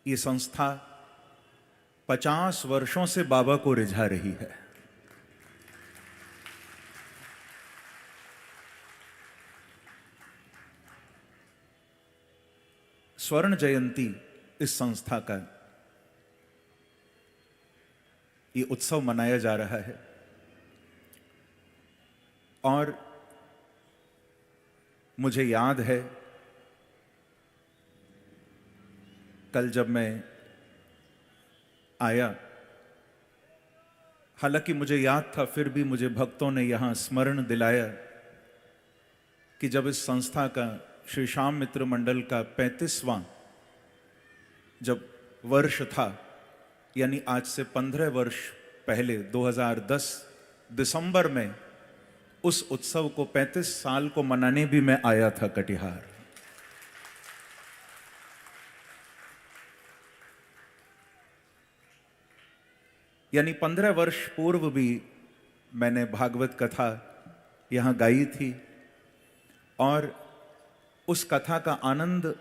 ये संस्था 50 वर्षों से बाबा को रिझा रही है। स्वर्ण जयंती इस संस्था का ये उत्सव मनाया जा रहा है और मुझे याद है कल जब मैं आया, हालांकि मुझे याद था फिर भी मुझे भक्तों ने यहां स्मरण दिलाया कि जब इस संस्था का श्री श्याम मित्र मंडल का 35वां जब वर्ष था, यानी आज से 15 वर्ष पहले 2010 दिसंबर में उस उत्सव को 35 साल को मनाने भी मैं आया था कटिहार। यानी 15 वर्ष पूर्व भी मैंने भागवत कथा यहां गाई थी और उस कथा का आनंद,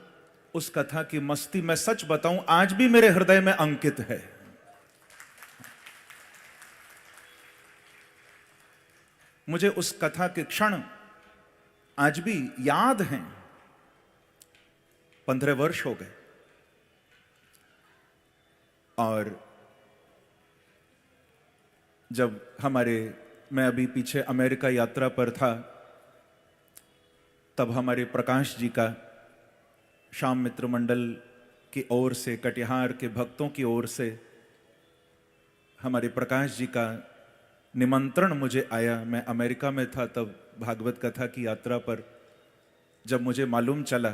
उस कथा की मस्ती, मैं सच बताऊं आज भी मेरे हृदय में अंकित है। मुझे उस कथा के क्षण आज भी याद हैं। 15 वर्ष हो गए और जब मैं अभी पीछे अमेरिका यात्रा पर था, तब हमारे प्रकाश जी का श्याम मित्र मंडल की ओर से, कटिहार के भक्तों की ओर से हमारे प्रकाश जी का निमंत्रण मुझे आया। मैं अमेरिका में था तब भागवत कथा की यात्रा पर। जब मुझे मालूम चला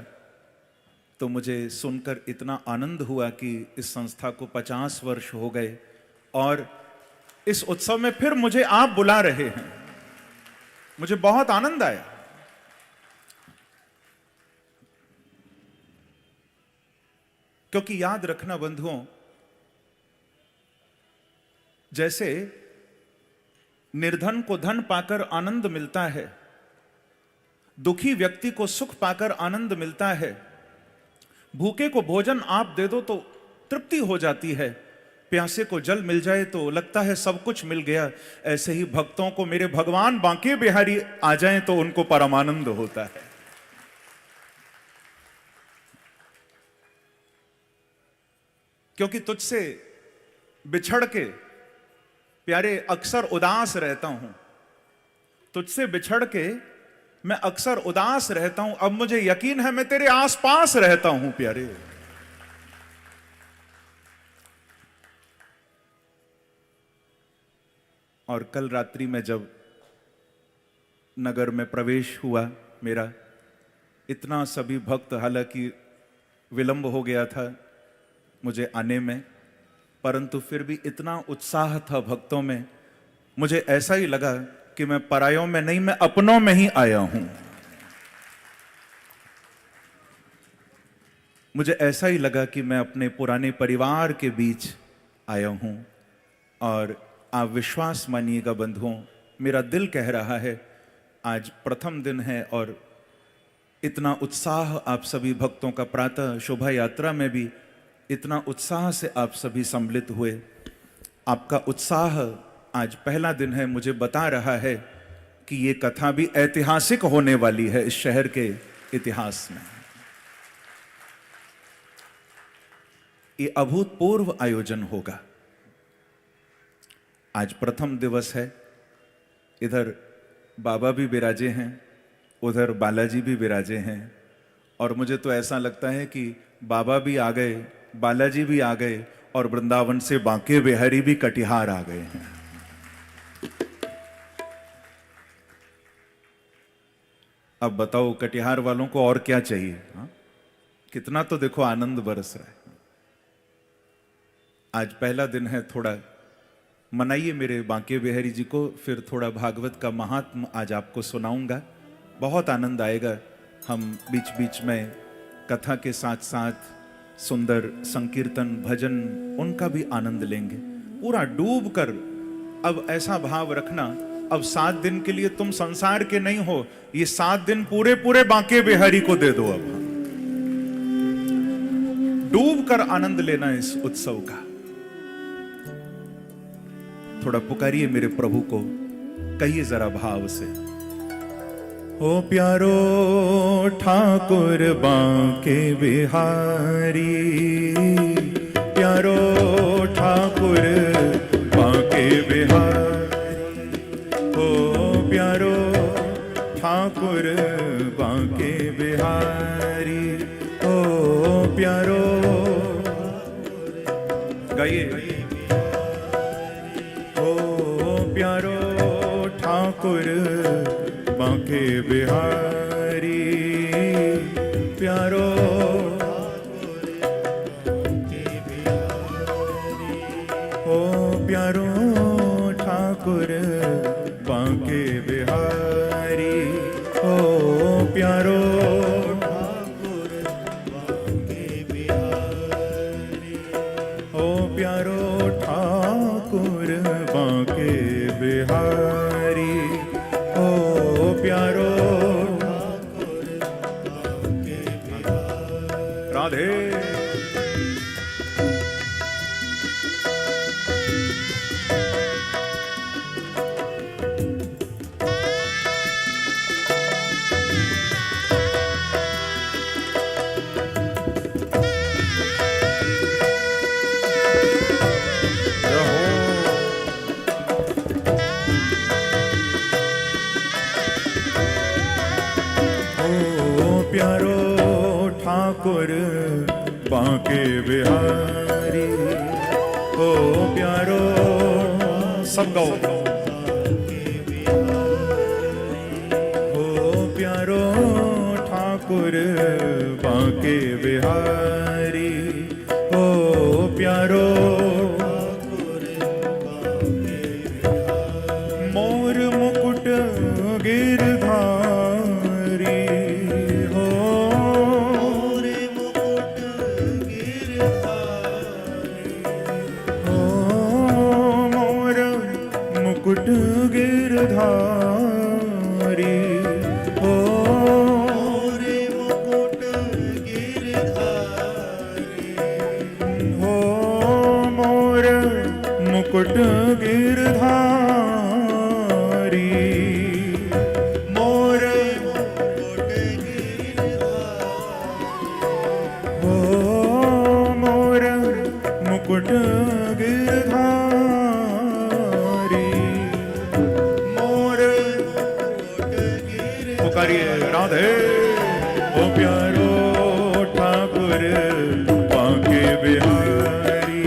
तो मुझे सुनकर इतना आनंद हुआ कि इस संस्था को 50 वर्ष हो गए और इस उत्सव में फिर मुझे आप बुला रहे हैं। मुझे बहुत आनंद आया। क्योंकि याद रखना बंधुओं, जैसे निर्धन को धन पाकर आनंद मिलता है, दुखी व्यक्ति को सुख पाकर आनंद मिलता है, भूखे को भोजन आप दे दो तो तृप्ति हो जाती है, प्यासे को जल मिल जाए तो लगता है सब कुछ मिल गया, ऐसे ही भक्तों को मेरे भगवान बांके बिहारी आ जाएं तो उनको परमानंद होता है। क्योंकि तुझसे बिछड़ के प्यारे अक्सर उदास रहता हूं, तुझसे बिछड़ के मैं अक्सर उदास रहता हूं, अब मुझे यकीन है मैं तेरे आसपास रहता हूं प्यारे। और कल रात्रि में जब नगर में प्रवेश हुआ मेरा, इतना सभी भक्त, हालांकि विलंब हो गया था मुझे आने में, परंतु फिर भी इतना उत्साह था भक्तों में, मुझे ऐसा ही लगा कि मैं परायों में नहीं, मैं अपनों में ही आया हूं। मुझे ऐसा ही लगा कि मैं अपने पुराने परिवार के बीच आया हूं। और आप विश्वास मानिएगा बंधुओं, मेरा दिल कह रहा है, आज प्रथम दिन है और इतना उत्साह आप सभी भक्तों का, प्रातः शोभा यात्रा में भी इतना उत्साह से आप सभी सम्मिलित हुए। आपका उत्साह आज पहला दिन है, मुझे बता रहा है कि ये कथा भी ऐतिहासिक होने वाली है इस शहर के इतिहास में। ये अभूतपूर्व आयोजन होगा। आज प्रथम दिवस है। इधर बाबा भी विराजे हैं, उधर बालाजी भी विराजे हैं और मुझे तो ऐसा लगता है कि बाबा भी आ गए, बालाजी भी आ गए और वृंदावन से बांके बिहारी भी कटिहार आ गए हैं। अब बताओ कटिहार वालों को और क्या चाहिए? हाँ? कितना तो देखो आनंद बरस रहा है। आज पहला दिन है, थोड़ा मनाइए मेरे बांके बिहारी जी को, फिर थोड़ा भागवत का महात्म आज आपको सुनाऊंगा, बहुत आनंद आएगा। हम बीच बीच में कथा के साथ साथ सुंदर संकीर्तन भजन उनका भी आनंद लेंगे। पूरा डूब कर अब ऐसा भाव रखना, अब 7 दिन के लिए तुम संसार के नहीं हो, ये 7 दिन पूरे पूरे बांके बिहारी को दे दो। अब डूब कर आनंद लेना इस उत्सव का। थोड़ा पुकारिए मेरे प्रभु को, कहिए जरा भाव से। ओ प्यारो ठाकुर बांके बिहारी, प्यारो ठाकुर बांके बिहारी, ओ प्यारो ठाकुर बांके बिहारी, ओ प्यारो। गाइए। ओ प्यारो ठाकुर बांके बिहारी, प्यारो। ओ प्यारो ठाकुर बांके बिहारी, ओ प्यारो। ओ प्यारो ठाकुर बांके बिहारी, ओ प्यारो। राधे। प्यारो ठाकुर बांके बिहारी, ओ प्यारो। सब गाओ। ओ प्यारो ठाकुर बांके बिहारी, ओ प्यारो। मोर मुकुट गिरधारी, मुकुट गिरधारी, ओ रे मुकुट गिरधारी, हो मोर मुकुट गिरधारी, मोर मुकुट गिरधारी, हो मोर मुकुट गिरधारी, राधे। ओ प्यारो ठाकुर बांके बिहारी,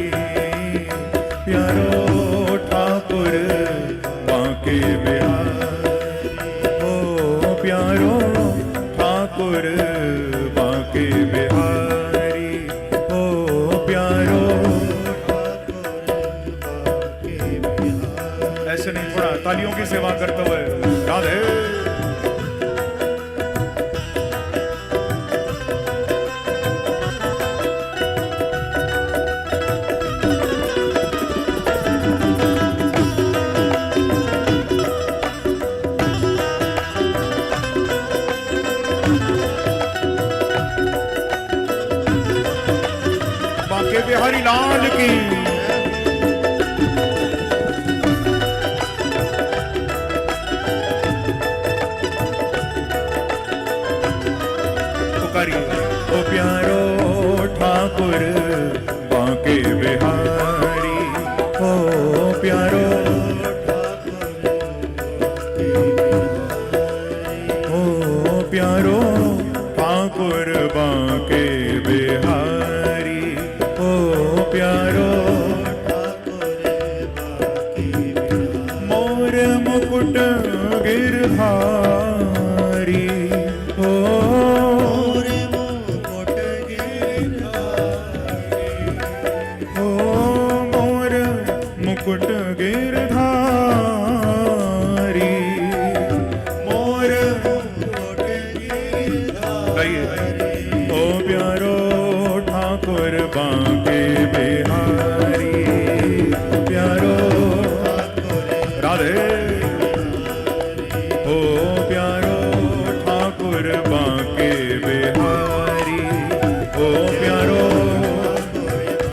प्यारो ठाकुर बांके बिहारी, ओ प्यारो ठाकुर बांके बिहारी, ओ प्यारो। ऐसे नहीं, थोड़ा तालियों की सेवा करते हुए। राधे। बांके बिहारी लाल की। ओ प्यारो ठाकुर बांके बिहारी, ओ प्यारो। ओ प्यारो ठाकुर बांके